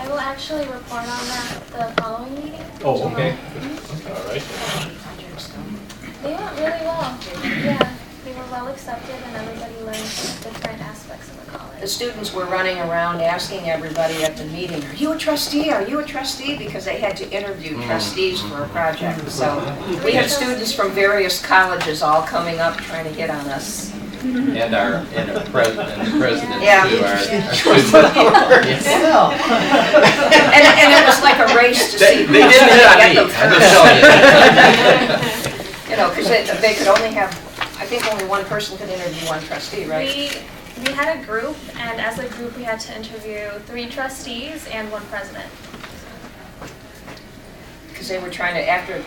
I will actually report on that the following meeting. Oh, okay. All right. They went really well. Yeah, they were well accepted and everybody learned different aspects of the The college. students were running around asking everybody at the meeting, are you a trustee? Are you a trustee? Because they had to interview trustees for a project. So we had students from various colleges all coming up trying to hit on us. And our president Yeah. too. Well, And it was like a race to see They who didn't was going hit to on get me. them I'm just first. telling you. You know, because they could only have, I think only one person could interview one trustee, right? We had a group, and as a group we had to interview 3 trustees and 1 president. Because they were trying to, after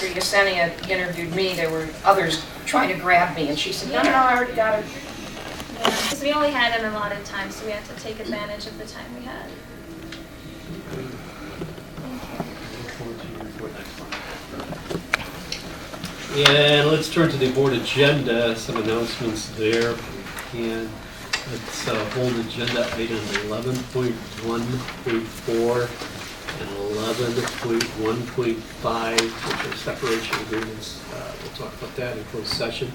Yesenia interviewed me, there were others trying to grab me, and she said, no, I already got it. Because we only had an allotted time, so we had to take advantage of the time we had. And let's turn to the board agenda, some announcements there. And let's hold agenda item 11.1.4 and 11.1.5, which are separation agreements. We'll talk about that in closed session.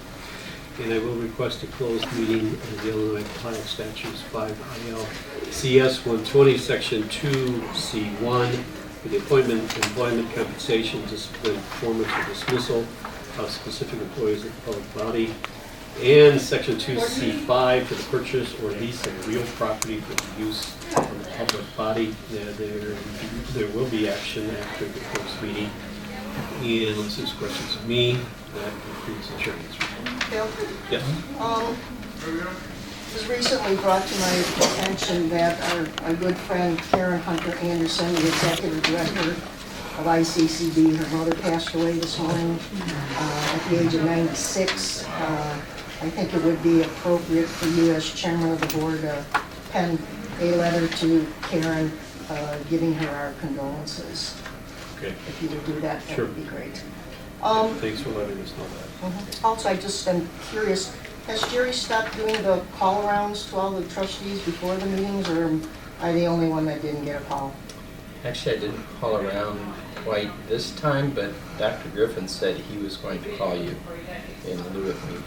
And I will request a closed meeting of the Illinois Compliance Statutes 5 ILCS 120, Section 2C1, for the appointment, employment, compensation, discipline, performance, or dismissal of specific employees of the public body, and Section 2C5 for the purchase or lease of real property for the use of the public body. There will be action after the closed meeting. And unless there's questions of me, that concludes the chairman's report. Bill, Yes. it was recently brought to my attention that our good friend Karen Hunter Anderson, the executive director of ICCD, her mother passed away this morning at the age of 96. I think it would be appropriate for you as chairman of the board to pen a letter to Karen giving her our condolences. Okay. If you would do that, that Sure. would be great. Thanks for letting us know that. Also, I just am curious, has Jerry stopped doing the call-arounds to all the trustees before the meetings, or am I the only one that didn't get a call? Actually, I didn't call around quite this time, but Dr. Griffin said he was going to call you in lieu of me doing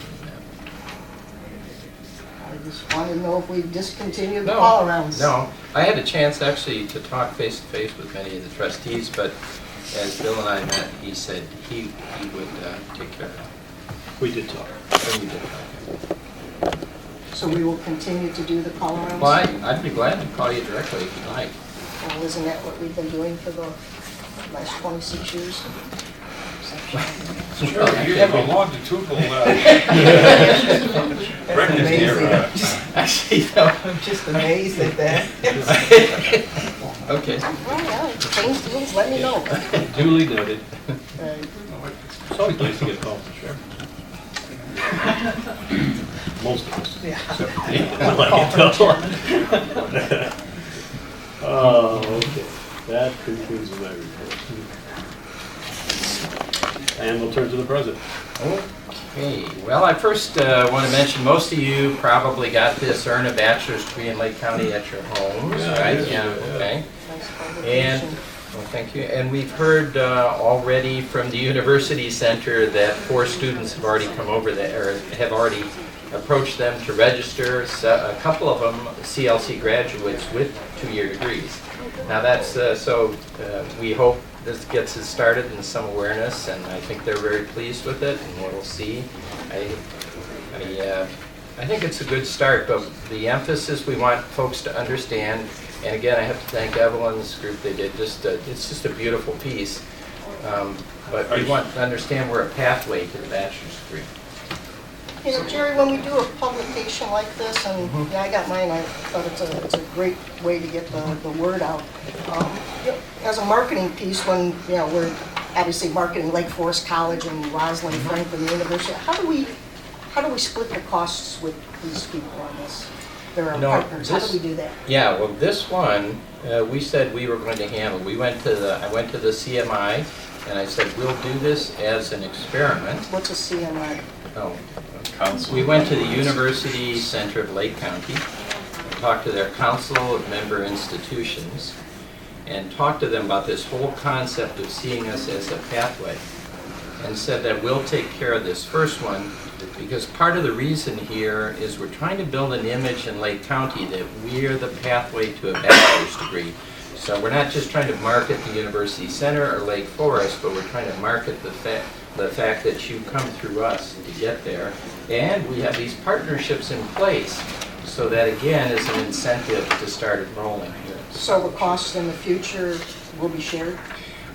I just wanted to know if we discontinued the that. call-arounds. No, I had a chance actually to talk face-to-face with many of the trustees, but as Bill and I met, he said he would take care of it. We did talk. And we did talk. So we will continue to do the call-arounds? Well, I'd be glad to call you directly if you'd like. Well, isn't that what we've been doing for the last 26 years? Sure, you have a longitudinal record here. Actually, no. I'm just amazed at that. Okay. Well, yeah, change things, let me know. Duly noted. Right. It's always nice to get a call. Sure. Most of us. Yeah. Except for me. Oh, okay. That concludes my report. And we'll turn to the president. Okay. Well, I first want to mention most of you probably got this earn a bachelor's degree in Lake County at your homes, right? Yeah. Okay. Nice And publication. well, thank you. And we've heard already from the University Center that 4 students have already come over there, or have already approached them to register. So a couple of them CLC graduates with 2-year degrees. Now that's we hope this gets us started in some awareness, and I think they're very pleased with it, and we'll see. I think it's a good start, but the emphasis we want folks to understand, and again, I have to thank Evelyn's group. They did it's just a beautiful piece. But we want to understand we're a pathway to the bachelor's degree. You know, Jerry, when we do a publication like this, and yeah, I got mine, I thought it's a great way to get the word out. You know, as a marketing piece, when we're obviously marketing Lake Forest College and Roslyn Franklin University, how do we split the costs with these people on this? They're our partners. How do we do that? Yeah, well, this one we said we were going to handle. I went to the CMI, and I said we'll do this as an experiment. What's a CMI? Oh, we went to the University Center of Lake County and talked to their council of member institutions, and talked to them about this whole concept of seeing us as a pathway, and said that we'll take care of this first one, because part of the reason here is we're trying to build an image in Lake County that we're the pathway to a bachelor's degree. So we're not just trying to market the University Center or Lake Forest, but we're trying to market the fact that you come through us to get there. And we have these partnerships in place, so that again is an incentive to start enrolling here. So the costs in the future will be shared?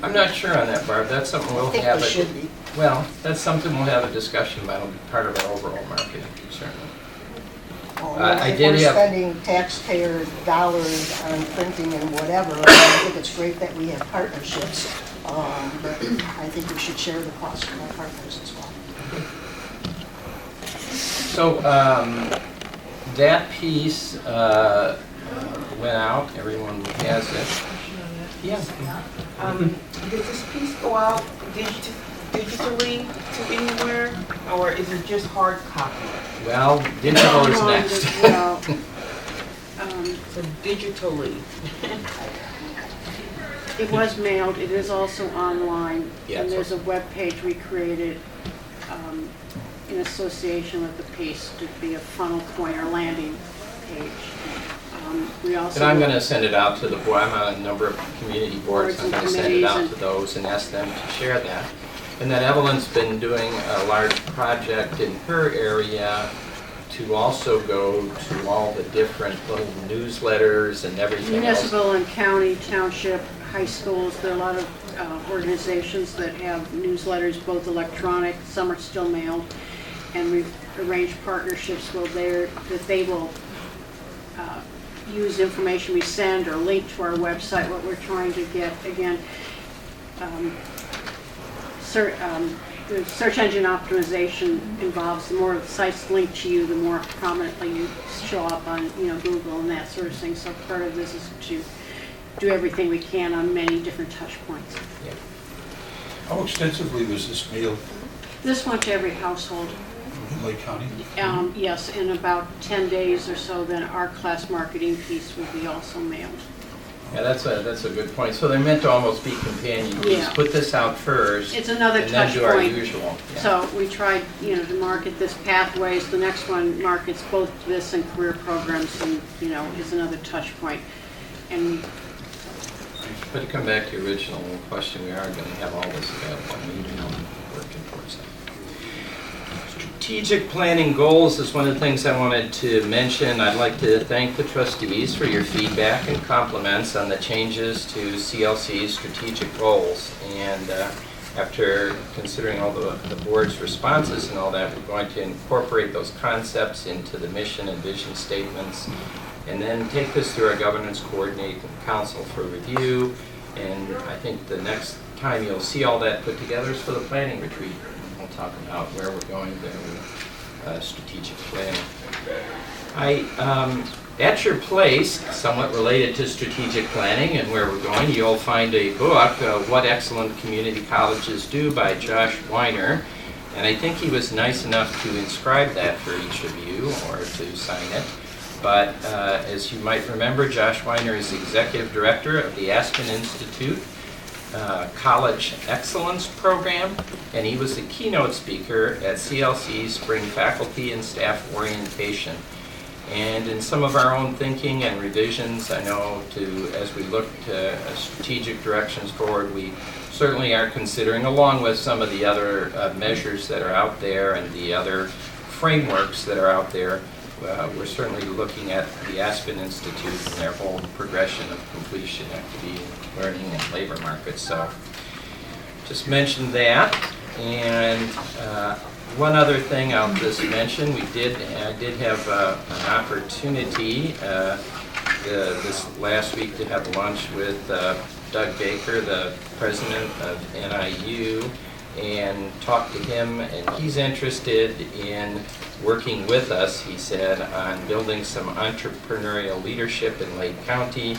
I'm not sure on that, Barb. That's something we'll I think have. they should be. Well, that's something we'll have a discussion about. It'll be part of our overall marketing, certainly. Well, I if did we're have- spending taxpayer dollars on printing and whatever, I think it's great that we have partnerships. But I think we should share the cost with our partners as well. So that piece went out. Everyone has it. Yeah. Does this piece go out digitally to anywhere, or is it just hard copy? Well, digital is next. So digitally. It was mailed, it is also online, Yeah, and it's there's a web page we created in association with the PACE to be a funnel pointer landing page. We also And I'm going to send it out to the board. I'm on a number of community boards. I'm going to send it out to those and ask them to share that. And then Evelyn's been doing a large project in her area to also go to all the different little newsletters and everything else. Municipal and county, township, high schools, there are a lot of organizations that have newsletters, both electronic, some are still mailed, and we've arranged partnerships that they will use information we send or link to our website. What we're trying to get, again, the search engine optimization involves the more sites linked to you, the more prominently you show up on Google and that sort of thing. So part of this is to do everything we can on many different touch points. Yeah. How extensively was this mailed This went to every household. in Lake County? Yes, in about 10 days or so, then our class marketing piece will be also mailed. Yeah, that's a good point. So they're meant to almost be companion pieces. Yeah. Put this out first, It's another and then touch do our point. usual. Yeah. So we tried, to market this pathways. The next one markets both this and career programs, and is another touch point. And But to come back to your original question, we are going to have all this available. We're working towards that. Strategic planning goals is one of the things I wanted to mention. I'd like to thank the trustees for your feedback and compliments on the changes to CLC's strategic goals. And after considering all the board's responses and all that, we're going to incorporate those concepts into the mission and vision statements, and then take this through our governance coordinating council for review. And I think the next time you'll see all that put together is for the planning retreat. We'll talk about where we're going there with strategic planning. At your place, somewhat related to strategic planning and where we're going, you'll find a book, What Excellent Community Colleges Do by Josh Weiner. And I think he was nice enough to inscribe that for each of you, or to sign it. But as you might remember, Josh Weiner is the Executive Director of the Aspen Institute College Excellence Program, and he was the keynote speaker at CLC's Spring Faculty and Staff Orientation. And in some of our own thinking and revisions, I know as we look to strategic directions forward, we certainly are considering, along with some of the other measures that are out there and the other frameworks that are out there, we're certainly looking at the Aspen Institute and their whole progression of completion, activity, learning, and labor markets. So just mentioned that. And one other thing I'll just mention, I did have an opportunity this last week to have lunch with Doug Baker, the president of NIU, and talk to him, and he's interested in working with us, he said, on building some entrepreneurial leadership in Lake County.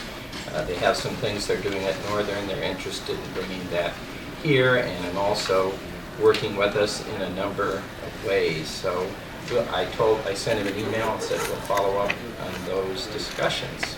They have some things they're doing at Northern. They're interested in bringing that here, and also working with us in a number of ways. So I sent him an email and said we'll follow up on those discussions.